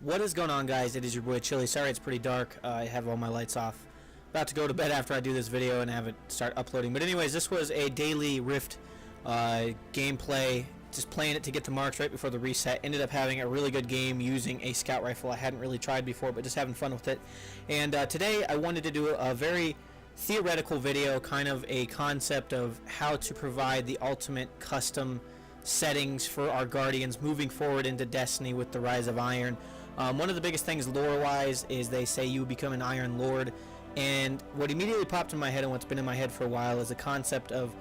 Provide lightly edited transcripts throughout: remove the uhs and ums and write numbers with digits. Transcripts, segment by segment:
What is going on, guys? It is your boy Chili. Sorry it's pretty dark. I have all my lights off. About to go to bed after I do this video and have it start uploading. But anyways, this was a daily Rift gameplay. Just playing it to get the marks right before the reset. Ended up having a really good game using a scout rifle. I hadn't really tried before, but just having fun with it. And today I wanted to do a very theoretical video, kind of a concept of how to provide the ultimate custom settings for our Guardians moving forward into Destiny with the rise of Iron. One of the biggest things lore-wise is they say you become an Iron Lord, and what immediately popped in my head and what's been in my head for a while is the concept of,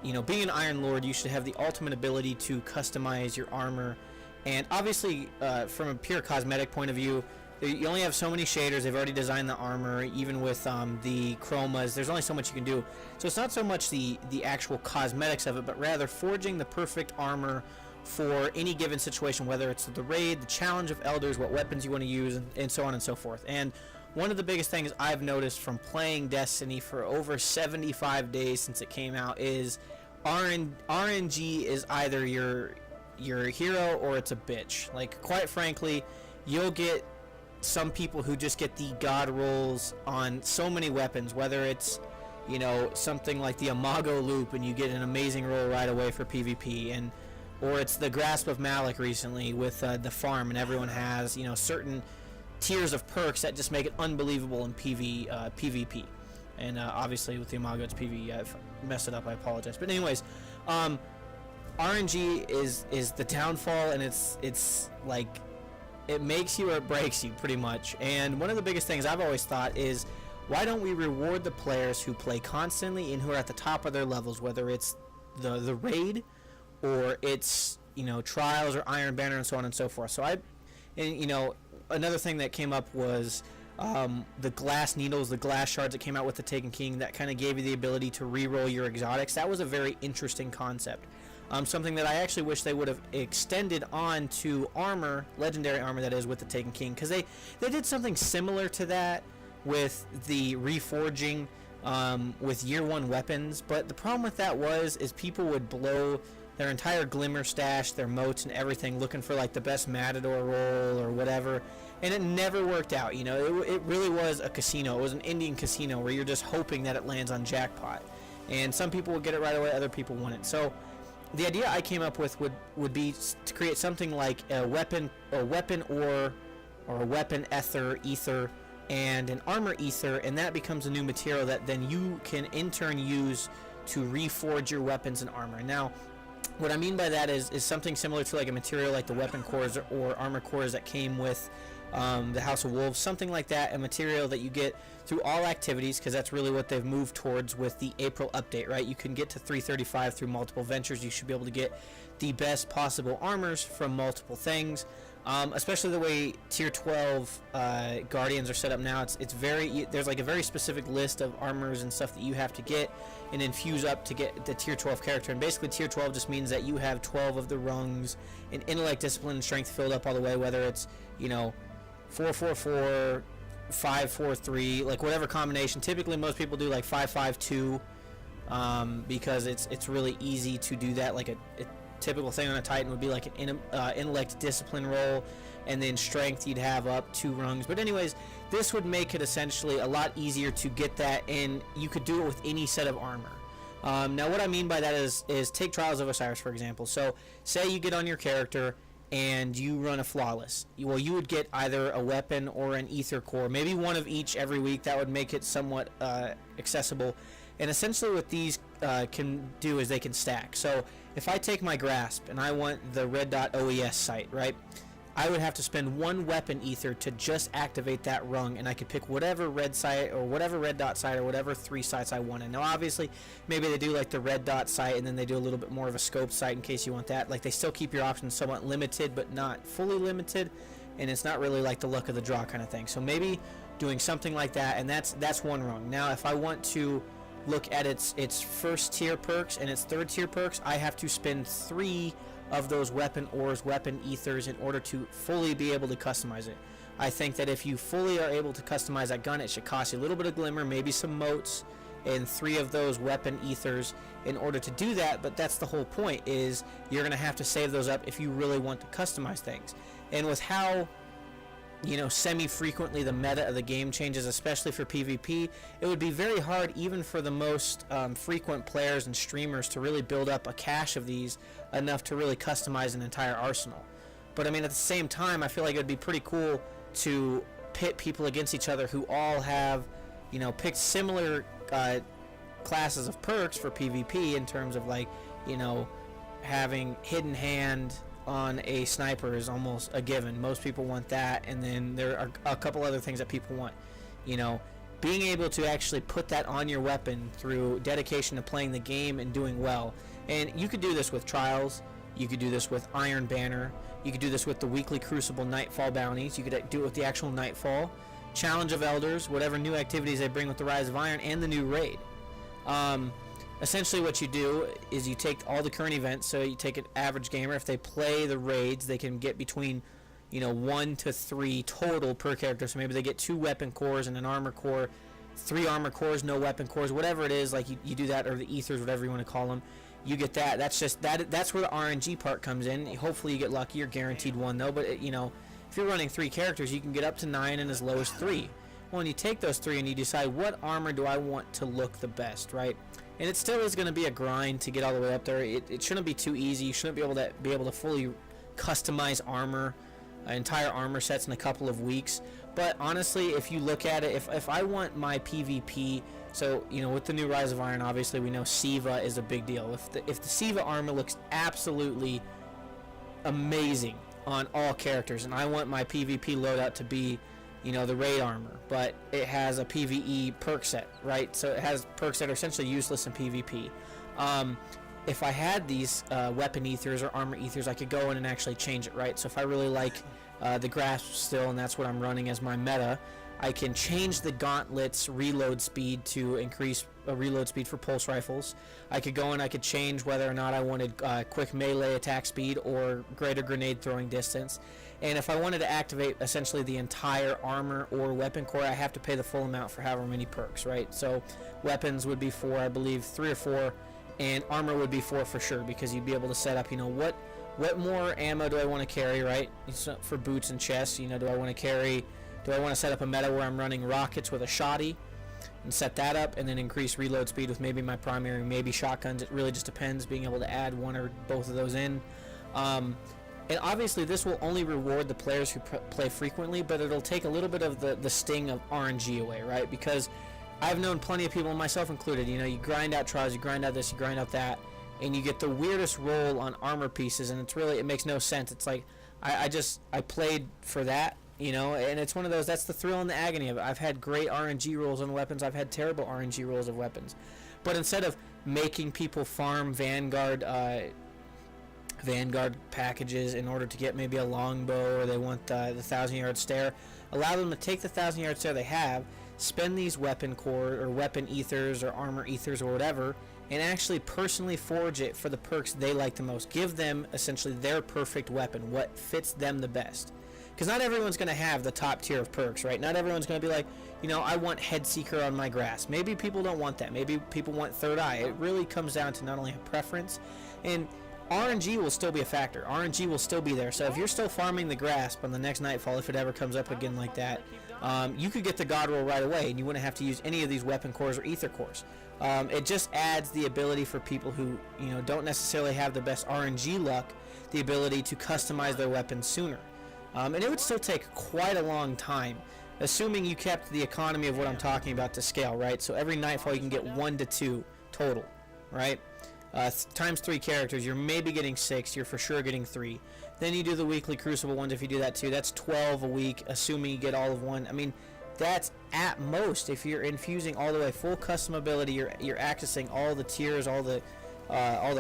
you know, being an Iron Lord, you should have the ultimate ability to customize your armor. And obviously, from a pure cosmetic point of view, you only have so many shaders. They've already designed the armor, even with the chromas. There's only so much you can do. So it's not so much the actual cosmetics of it, but rather forging the perfect armor for any given situation, whether it's the raid, the challenge of elders, what weapons you want to use, and so on and so forth. And one of the biggest things I've noticed from playing Destiny for over 75 days since it came out is RNG is either your hero or it's a bitch. Like, quite frankly, you'll get some people who just get the god rolls on so many weapons, whether it's, you know, something like the Imago loop and you get an amazing roll right away for PvP, and or it's the Grasp of Malik recently with the farm, and everyone has, you know, certain tiers of perks that just make it unbelievable in PvP. And obviously with the Imago it's PvE. I've messed it up, I apologize. But anyways, RNG is the downfall, and it's like, it makes you or it breaks you pretty much. And one of the biggest things I've always thought is, why don't we reward the players who play constantly and who are at the top of their levels, whether it's the raid or it's, you know, trials or Iron Banner and so on and so forth. So and you know, another thing that came up was the glass needles, the glass shards that came out with the Taken King, that kind of gave you the ability to re-roll your exotics. That was a very interesting concept. Something that I actually wish they would have extended on to armor, legendary armor that is, with the Taken King, because they did something similar to that with the reforging with year 1 weapons. But the problem with that is people would blow their entire glimmer stash, their moats and everything, looking for like the best Matador roll or whatever, and it never worked out. You know, it really was a casino. It was an Indian casino where you're just hoping that it lands on jackpot, and some people would get it right away, other people wouldn't. So the idea I came up with would be to create something like a weapon ore, or a weapon ether, and an armor ether, and that becomes a new material that then you can in turn use to reforge your weapons and armor. Now, what I mean by that is something similar to like a material like the weapon cores or armor cores that came with the House of Wolves, something like that, a material that you get through all activities, because that's really what they've moved towards with the April update, right? You can get to 335 through multiple ventures. You should be able to get the best possible armors from multiple things, especially the way tier 12 Guardians are set up now. It's very, there's like a very specific list of armors and stuff that you have to get and infuse up to get the tier 12 character. And basically tier 12 just means that you have 12 of the rungs in intellect, discipline, and strength filled up all the way, whether it's, you know, 4-4-4, 5-4-3, like whatever combination. Typically most people do like 5-5-2, because it's really easy to do that. Like a typical thing on a Titan would be like an intellect, discipline roll, and then strength you'd have up 2 rungs. But anyways, this would make it essentially a lot easier to get that, and you could do it with any set of armor. Now what I mean by that is take Trials of Osiris for example. So say you get on your character and you run a flawless. Well, you would get either a weapon or an ether core, maybe one of each every week. That would make it somewhat accessible. And essentially what these can do is they can stack. So if I take my Grasp and I want the red dot OES site, right, I would have to spend 1 weapon ether to just activate that rung, and I could pick whatever red site or whatever red dot site or whatever 3 sites I wanted. Now obviously maybe they do like the red dot site and then they do a little bit more of a scope site in case you want that. Like, they still keep your options somewhat limited but not fully limited, and it's not really like the luck of the draw kind of thing. So maybe doing something like that, and that's 1 rung. Now if I want to look at its first tier perks and its third tier perks, I have to spend 3 of those weapon ores, weapon ethers, in order to fully be able to customize it. I think that if you fully are able to customize that gun, it should cost you a little bit of glimmer, maybe some motes, and 3 of those weapon ethers in order to do that. But that's the whole point, is you're going to have to save those up if you really want to customize things. And with how semi-frequently the meta of the game changes, especially for PvP. It would be very hard even for the most frequent players and streamers to really build up a cache of these enough to really customize an entire arsenal. But I mean, at the same time, I feel like it would be pretty cool to pit people against each other who all have, picked similar classes of perks for PvP in terms of having hidden hand on a sniper is almost a given. Most people want that, and then there are a couple other things that people want. Being able to actually put that on your weapon through dedication to playing the game and doing well. And you could do this with Trials, you could do this with Iron Banner, you could do this with the weekly Crucible Nightfall bounties, you could do it with the actual Nightfall, Challenge of Elders, whatever new activities they bring with the Rise of Iron, and the new raid. Essentially what you do is you take all the current events, so you take an average gamer, if they play the raids, they can get between 1 to 3 total per character, so maybe they get 2 weapon cores and an armor core, 3 armor cores, no weapon cores, whatever it is, you do that, or the ethers, whatever you want to call them, you get that. That's where the RNG part comes in. Hopefully you get lucky, you're guaranteed 1 though, but if you're running 3 characters, you can get up to 9 and as low as 3. Well, and you take those 3 and you decide, what armor do I want to look the best, right? And it still is going to be a grind to get all the way up there. It shouldn't be too easy. You shouldn't be able to fully customize armor, entire armor sets in a couple of weeks. But honestly, if you look at it, if I want my PvP, so with the new Rise of Iron, obviously we know Siva is a big deal. If the Siva armor looks absolutely amazing on all characters, and I want my PvP loadout to be the raid armor, but it has a PvE perk set, right? So it has perks that are essentially useless in PvP. If I had these weapon ethers or armor ethers, I could go in and actually change it, right? So if I really like the grasp still, and that's what I'm running as my meta, I can change the gauntlet's reload speed to increase reload speed for pulse rifles. I could go in, I could change whether or not I wanted quick melee attack speed or greater grenade throwing distance. And if I wanted to activate essentially the entire armor or weapon core, I have to pay the full amount for however many perks, right? So weapons would be 4, I believe 3 or 4, and armor would be 4 for sure, because you'd be able to set up, what more ammo do I want to carry, right? So for boots and chests, do I want to set up a meta where I'm running rockets with a shotty and set that up, and then increase reload speed with maybe my primary, maybe shotguns. It really just depends, being able to add one or both of those in. And obviously this will only reward the players who play frequently, but it'll take a little bit of the sting of RNG away, right? Because I've known plenty of people, myself included, you grind out Trials, you grind out this, you grind out that, and you get the weirdest roll on armor pieces, and it makes no sense. It's like, I played for that, and it's one of those, that's the thrill and the agony of it. I've had great RNG rolls on weapons, I've had terrible RNG rolls of weapons. But instead of making people farm Vanguard packages in order to get maybe a longbow, or they want the 1,000-yard stare, allow them to take the 1,000-yard stare they have, spend these weapon core or weapon ethers or armor ethers or whatever, and actually personally forge it for the perks they like the most. Give them essentially their perfect weapon, what fits them the best. Because not everyone's going to have the top tier of perks, right? Not everyone's going to be like, I want Head Seeker on my grass. Maybe people don't want that. Maybe people want Third Eye. It really comes down to not only a preference, and RNG will still be a factor. RNG will still be there. So if you're still farming the grasp on the next Nightfall, if it ever comes up again like that, you could get the God Roll right away, and you wouldn't have to use any of these weapon cores or ether cores. It just adds the ability for people who don't necessarily have the best RNG luck, the ability to customize their weapons sooner. And it would still take quite a long time, assuming you kept the economy of what I'm talking about to scale, right? So every Nightfall you can get 1 to 2 total, right? Times 3 characters, you're maybe getting 6, you're for sure getting 3. Then you do the weekly Crucible ones if you do that too. That's 12 a week, assuming you get all of one. I mean, that's at most. If you're infusing all the way full customability, you're accessing all the tiers, all the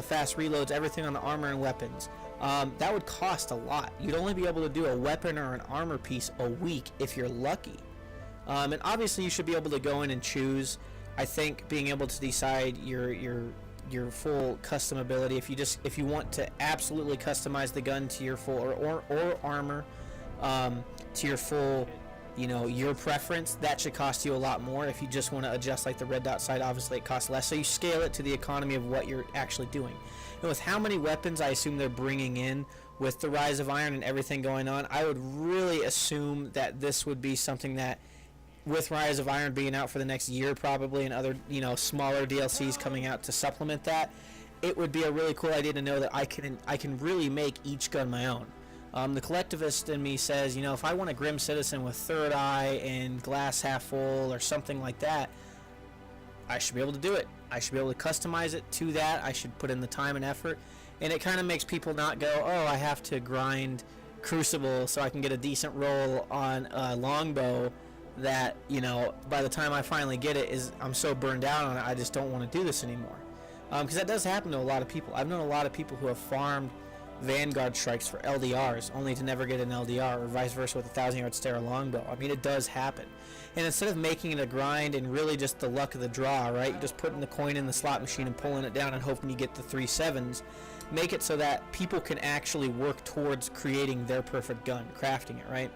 fast reloads, everything on the armor and weapons. That would cost a lot. You'd only be able to do a weapon or an armor piece a week if you're lucky. And obviously you should be able to go in and choose. I think being able to decide your full custom ability, if you want to absolutely customize the gun to your full or armor to your full your preference, that should cost you a lot more. If you just want to adjust like the red dot sight, obviously it costs less. So you scale it to the economy of what you're actually doing. And with how many weapons I assume they're bringing in with the Rise of Iron and everything going on, I would really assume that this would be something that, with Rise of Iron being out for the next year probably, and other smaller DLCs coming out to supplement that, it would be a really cool idea to know that I can really make each gun my own. The collectivist in me says, if I want a Grim Citizen with third eye and glass half full or something like that, I should be able to do it. I should be able to customize it to that. I should put in the time and effort. And it kind of makes people not go, oh, I have to grind Crucible so I can get a decent roll on a longbow that, by the time I finally get it, I'm so burned out on it, I just don't want to do this anymore. Because that does happen to a lot of people. I've known a lot of people who have farmed Vanguard strikes for LDRs only to never get an LDR, or vice versa with a 1,000-yard stare or longbow. I mean, it does happen. And instead of making it a grind and really just the luck of the draw, right, you're just putting the coin in the slot machine and pulling it down and hoping you get the 3 7s, make it so that people can actually work towards creating their perfect gun, crafting it, right?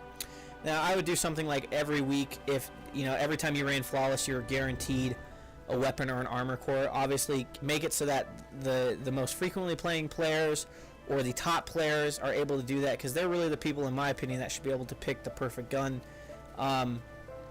Now, I would do something like every week, if every time you ran Flawless, you're guaranteed a weapon or an armor core. Obviously, make it so that the most frequently playing players or the top players are able to do that, because they're really the people, in my opinion, that should be able to pick the perfect gun.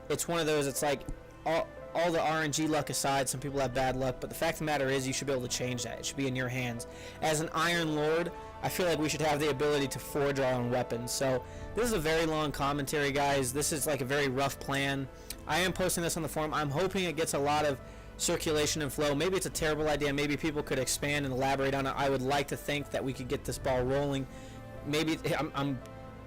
It's one of those, it's like all the RNG luck aside, some people have bad luck, but the fact of the matter is you should be able to change that. It should be in your hands. As an Iron Lord, I feel like we should have the ability to forge our own weapons. So this is a very long commentary, guys. This is like a very rough plan. I am posting this on the forum. I'm hoping it gets a lot of circulation and flow. Maybe it's a terrible idea. Maybe people could expand and elaborate on it. I would like to think that we could get this ball rolling. Maybe I'm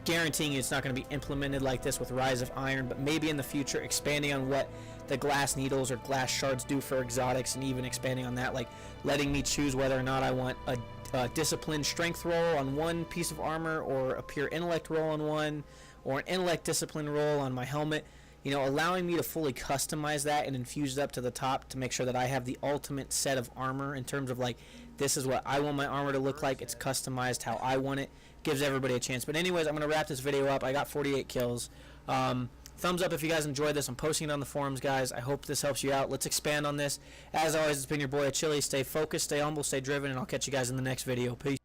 guaranteeing you it's not going to be implemented like this with Rise of Iron, but maybe in the future expanding on what the glass needles or glass shards do for exotics, and even expanding on that, like letting me choose whether or not I want a disciplined strength roll on one piece of armor, or a pure intellect roll on one, or an intellect discipline roll on my helmet. Allowing me to fully customize that and infuse it up to the top to make sure that I have the ultimate set of armor in terms of like, this is what I want my armor to look like. It's customized how I want it. Gives everybody a chance. But anyways, I'm going to wrap this video up. I got 48 kills. Thumbs up if you guys enjoyed this. I'm posting it on the forums, guys. I hope this helps you out. Let's expand on this. As always, it's been your boy Chili. Stay focused, stay humble, stay driven, and I'll catch you guys in the next video. Peace.